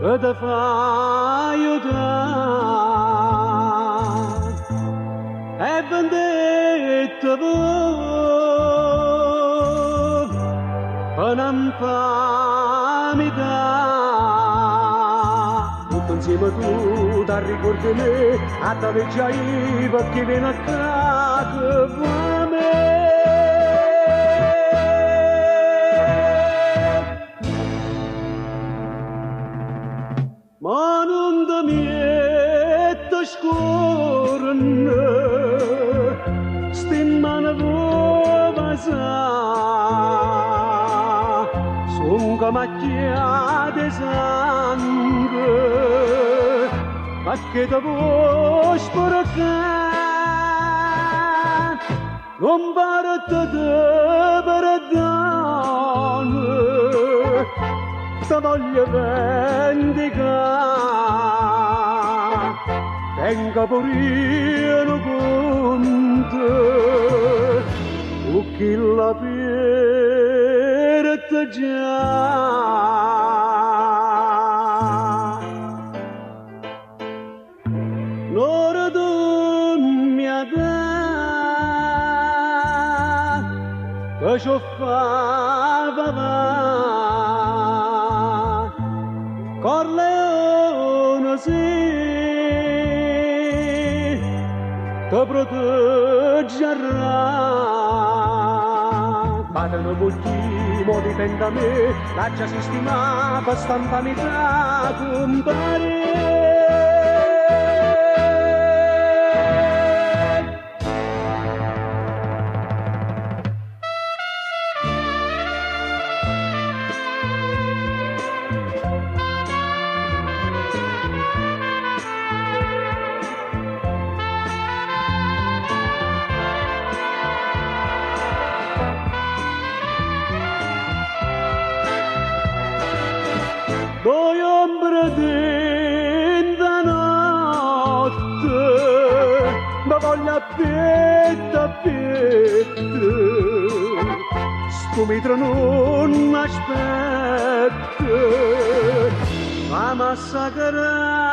e te fa aiutare e vendetta per non farmi dare tutto insieme tu ti ricordi me a te vecchiai perché viene a casa per me. Ma non da mietta scorne, stimmane vuova sa, son camacchiate sangue, ma che te può sporcare, non parte te perdone, te voglio vendicare, tenga pure con te, o chi la perde già. L'ora dormi a te, che ciò fa va. Corleone sì, te proteggerà. Padano buchi, modi tenda me, lascia sistema per stampami tra compare. Due ombre dentro notte, ma voglio a pietta, sto mitro non aspetta, ma massacrare.